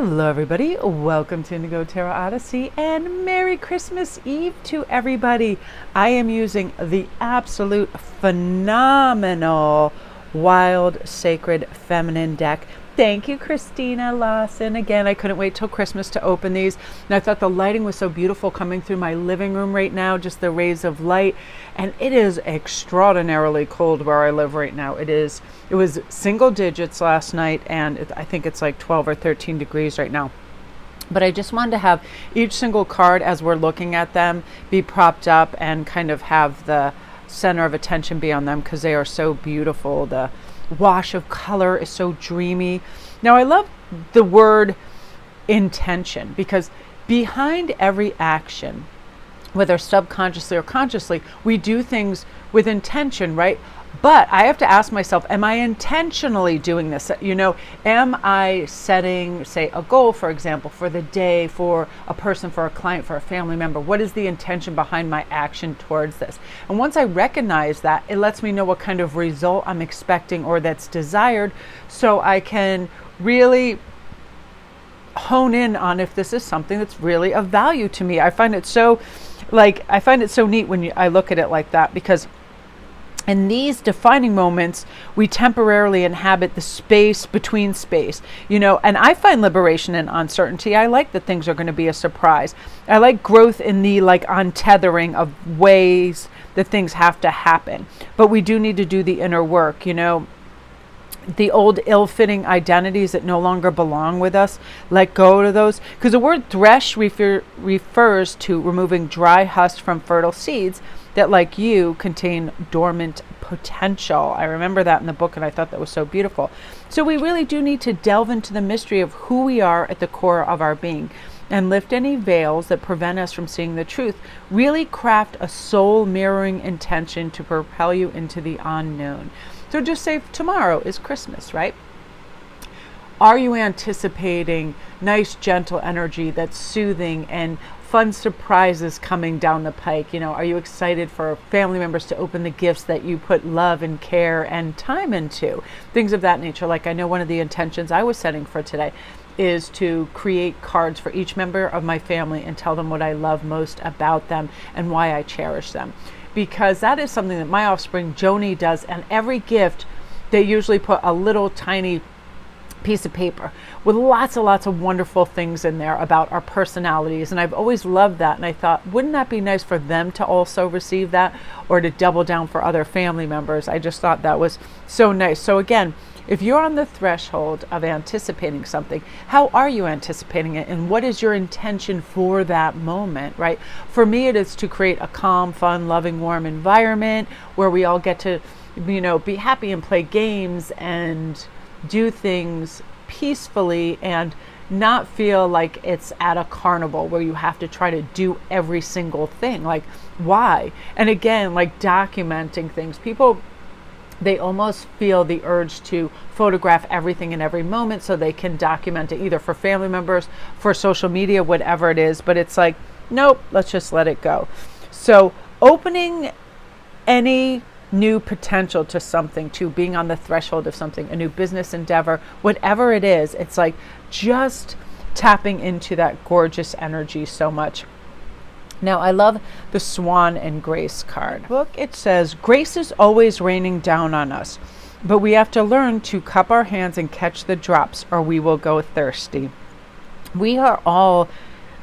Hello everybody, welcome to Indigo Tarot Odyssey and Merry Christmas Eve to everybody. I am using the absolute phenomenal Wild Sacred Feminine deck. Thank you, Christina Lawson. Again, I couldn't wait till Christmas to open these. And I thought the lighting was so beautiful coming through my living room right now, just the rays of light. And it is extraordinarily cold where I live right now. It was single digits last night, and I think it's like 12 or 13 degrees right now. But I just wanted to have each single card as we're looking at them be propped up and kind of have the center of attention be on them because they are so beautiful. The wash of color is so dreamy. Now I love the word intention because behind every action, whether subconsciously or consciously, we do things with intention, right? But I have to ask myself, am I intentionally doing this? Am I setting, say, a goal, for example, for the day, for a person, for a client, for a family member? What is the intention behind my action towards this? And once I recognize that, it lets me know what kind of result I'm expecting or that's desired, so I can really hone in on if this is something that's really of value to me. I find it so neat when I look at it like that, because in these defining moments, we temporarily inhabit the space between space, and I find liberation in uncertainty. I like that things are going to be a surprise. I like growth in the untethering of ways that things have to happen. But we do need to do the inner work, the old ill-fitting identities that no longer belong with us, let go of those. Because the word thresh refers to removing dry husk from fertile seeds that, like you, contain dormant potential. I remember that in the book, and I thought that was so beautiful. So we really do need to delve into the mystery of who we are at the core of our being and lift any veils that prevent us from seeing the truth. Really craft a soul mirroring intention to propel you into the unknown. So just say tomorrow is Christmas, right? Are you anticipating nice, gentle energy that's soothing and fun surprises coming down the pike? Are you excited for family members to open the gifts that you put love and care and time into? Things of that nature. Like, I know one of the intentions I was setting for today is to create cards for each member of my family and tell them what I love most about them and why I cherish them. Because that is something that my offspring Joni does, and every gift they usually put a little tiny piece of paper with lots of wonderful things in there about our personalities. And I've always loved that, and I thought, wouldn't that be nice for them to also receive that, or to double down for other family members? I just thought that was so nice. So again, if you're on the threshold of anticipating something, how are you anticipating it, and what is your intention for that moment, right? For me, it is to create a calm, fun, loving, warm environment where we all get to, be happy and play games and do things peacefully and not feel like it's at a carnival where you have to try to do every single thing. Like, why? And again, documenting things. People, they almost feel the urge to photograph everything in every moment so they can document it, either for family members, for social media, whatever it is. But it's like, nope, let's just let it go. So opening any new potential to something, to being on the threshold of something, a new business endeavor, whatever it is, it's like just tapping into that gorgeous energy so much. Now, I love the Swan and Grace card. Book, it says, grace is always raining down on us, but we have to learn to cup our hands and catch the drops, or we will go thirsty. We are all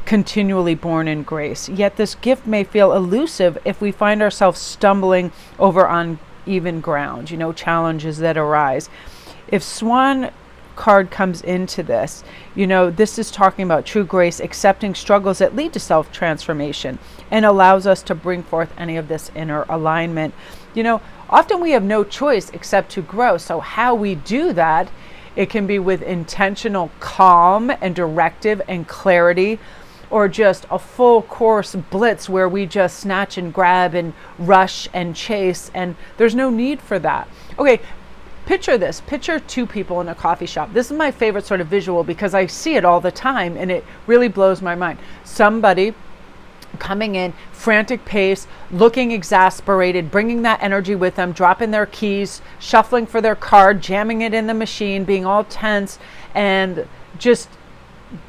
continually born in grace, yet this gift may feel elusive if we find ourselves stumbling over uneven ground, challenges that arise. If Swan card comes into this, this is talking about true grace, accepting struggles that lead to self-transformation, and allows us to bring forth any of this inner alignment. Often we have no choice except to grow. So how we do that, it can be with intentional calm and directive and clarity, or just a full course blitz where we just snatch and grab and rush and chase, and there's no need for that. Okay, picture this. Picture two people in a coffee shop. This is my favorite sort of visual because I see it all the time and it really blows my mind. Somebody coming in, frantic pace, looking exasperated, bringing that energy with them, dropping their keys, shuffling for their card, jamming it in the machine, being all tense, and just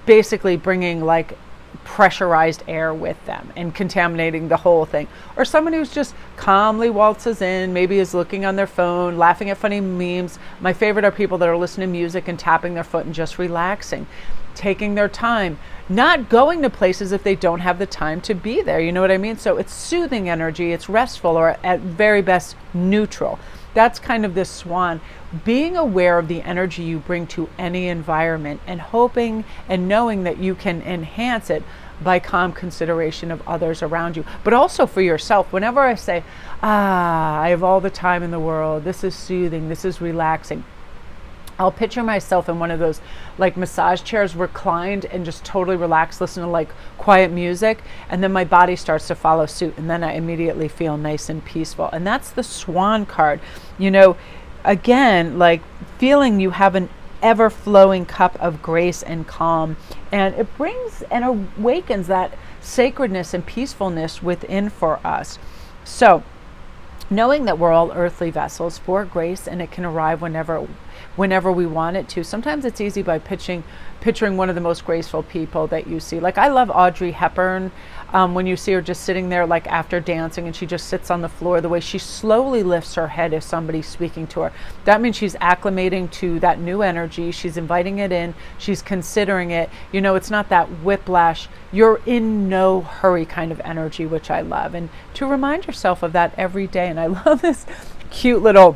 basically bringing like pressurized air with them and contaminating the whole thing. Or someone who's just calmly waltzes in, maybe is looking on their phone, laughing at funny memes. My favorite are people that are listening to music and tapping their foot and just relaxing, taking their time, not going to places if they don't have the time to be there. You know what I mean? So it's soothing energy, it's restful, or at very best neutral. That's kind of this swan, being aware of the energy you bring to any environment and hoping and knowing that you can enhance it by calm consideration of others around you, but also for yourself. Whenever I say, I have all the time in the world, this is soothing, this is relaxing, I'll picture myself in one of those like massage chairs, reclined and just totally relaxed, listen to like quiet music, and then my body starts to follow suit, and then I immediately feel nice and peaceful. And that's the swan card. You know, again, like feeling you have an ever flowing cup of grace and calm, and it brings and awakens that sacredness and peacefulness within for us. So knowing that we're all earthly vessels for grace, and it can arrive whenever we want it to. Sometimes it's easy by picturing one of the most graceful people that you see. Like I love Audrey Hepburn. When you see her just sitting there like after dancing and she just sits on the floor, the way she slowly lifts her head if somebody's speaking to her, that means she's acclimating to that new energy. She's inviting it in. She's considering it. You know, it's not that whiplash, you're in no hurry kind of energy, which I love. And to remind yourself of that every day. And I love this cute little,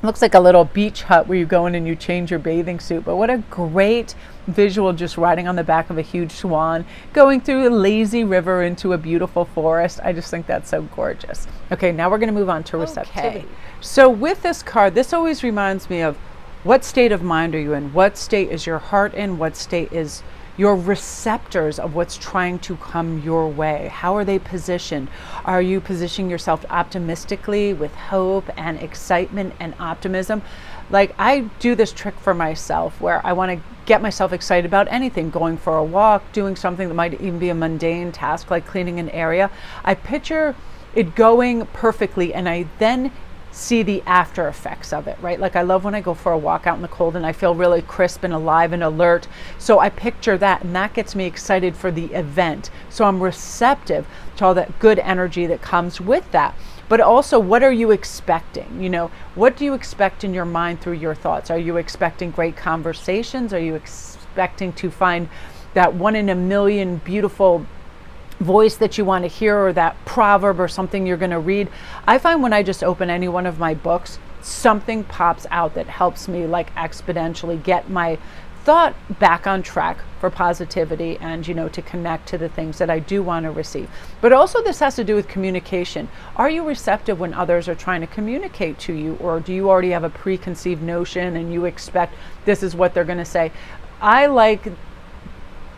looks like a little beach hut where you go in and you change your bathing suit. But what a great visual, just riding on the back of a huge swan, going through a lazy river into a beautiful forest. I just think that's so gorgeous. Okay, now we're going to move on to receptivity. So with this card, this always reminds me of what state of mind are you in? What state is your heart in? What state is your receptors of what's trying to come your way? How are they positioned? Are you positioning yourself optimistically with hope and excitement and optimism? Like I do this trick for myself where I want to get myself excited about anything, going for a walk, doing something that might even be a mundane task like cleaning an area. I picture it going perfectly, and I then see the after effects of it, right? Like I love when I go for a walk out in the cold and I feel really crisp and alive and alert. So I picture that, and that gets me excited for the event. So I'm receptive to all that good energy that comes with that. But also, what are you expecting? You know, what do you expect in your mind through your thoughts? Are you expecting great conversations? Are you expecting to find that one in a million beautiful voice that you want to hear, or that proverb or something you're going to read? I find when I just open any one of my books, something pops out that helps me like exponentially get my thought back on track for positivity and, you know, to connect to the things that I do want to receive. But also this has to do with communication. Are you receptive when others are trying to communicate to you, or do you already have a preconceived notion and you expect this is what they're going to say? I like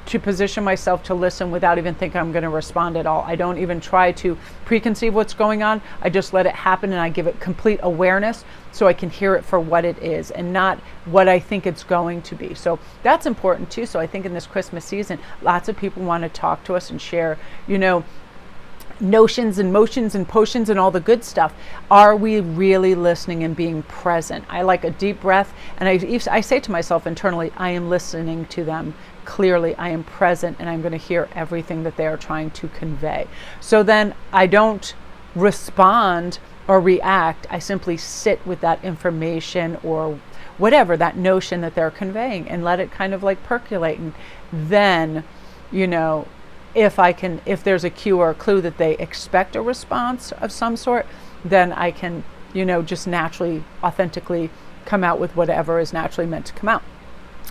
to position myself to listen without even thinking I'm going to respond at all. I don't even try to preconceive what's going on. I just let it happen, and I give it complete awareness so I can hear it for what it is and not what I think it's going to be. So that's important too. So I think in this Christmas season, lots of people want to talk to us and share, you know, notions and motions and potions and all the good stuff. Are we really listening and being present? I like a deep breath, and I say to myself internally, I am listening to them clearly. I am present, and I'm going to hear everything that they are trying to convey. So then I don't respond or react. I simply sit with that information or whatever, that notion that they're conveying, and let it kind of like percolate. And then, you know, if there's a cue or a clue that they expect a response of some sort, then I can, you know, just naturally, authentically come out with whatever is naturally meant to come out.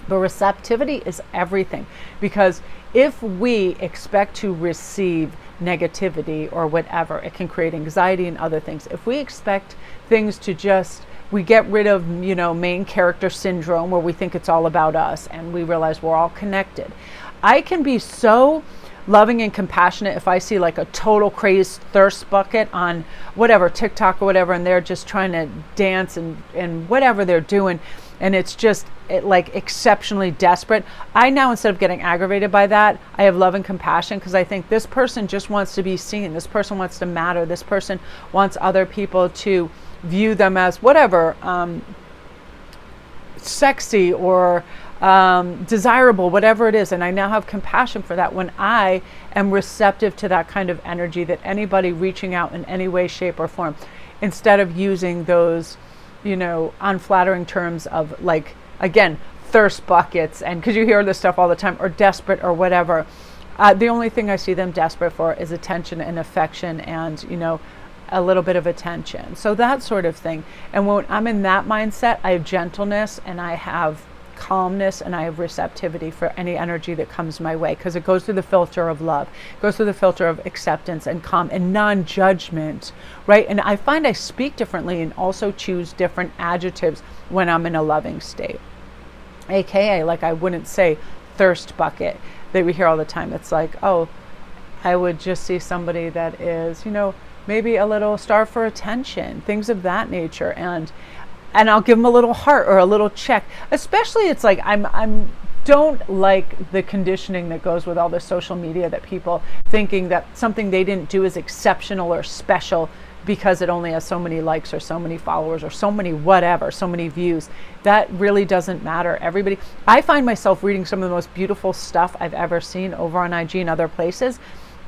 But receptivity is everything, because if we expect to receive negativity or whatever, it can create anxiety and other things. If we expect things to just, we get rid of, you know, main character syndrome, where we think it's all about us and we realize we're all connected. I can be so loving and compassionate if I see like a total crazed thirst bucket on whatever, TikTok or whatever, and they're just trying to dance and whatever they're doing, and it's just like exceptionally desperate. I now, instead of getting aggravated by that, I have love and compassion, because I think this person just wants to be seen. This person wants to matter. This person wants other people to view them as whatever, sexy or desirable, whatever it is. And I now have compassion for that when I am receptive to that kind of energy, that anybody reaching out in any way, shape, or form, instead of using those, unflattering terms of, like, again, thirst buckets, and because you hear this stuff all the time, or desperate or whatever. The only thing I see them desperate for is attention and affection and, a little bit of attention. So that sort of thing. And when I'm in that mindset, I have gentleness and I have calmness and I have receptivity for any energy that comes my way, because it goes through the filter of love, it goes through the filter of acceptance and calm and non-judgment, right? And I find I speak differently and also choose different adjectives when I'm in a loving state. AKA, like, I wouldn't say thirst bucket that we hear all the time. It's like, oh, I would just see somebody that is, maybe a little starved for attention, things of that nature, and I'll give them a little heart or a little check. Especially, it's like I'm don't like the conditioning that goes with all the social media, that people thinking that something they didn't do is exceptional or special because it only has so many likes or so many followers or so many whatever, so many views. That really doesn't matter. I find myself reading some of the most beautiful stuff I've ever seen over on IG and other places,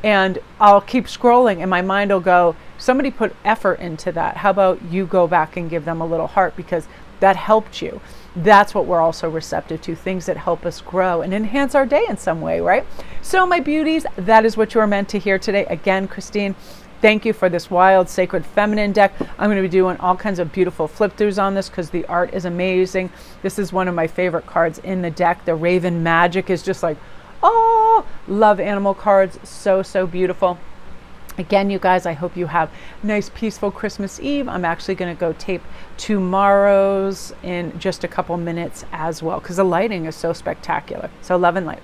and I'll keep scrolling and my mind will go, somebody put effort into that. How about you go back and give them a little heart because that helped you? That's what we're also receptive to, things that help us grow and enhance our day in some way, right? So my beauties, that is what you are meant to hear today. Again, Christine, thank you for this wild, sacred feminine deck. I'm going to be doing all kinds of beautiful flip throughs on this because the art is amazing. This is one of my favorite cards in the deck. The Raven Magic is just like, oh, love animal cards. So, so beautiful. Again, you guys, I hope you have a nice, peaceful Christmas Eve. I'm actually going to go tape tomorrow's in just a couple minutes as well because the lighting is so spectacular. So love and light.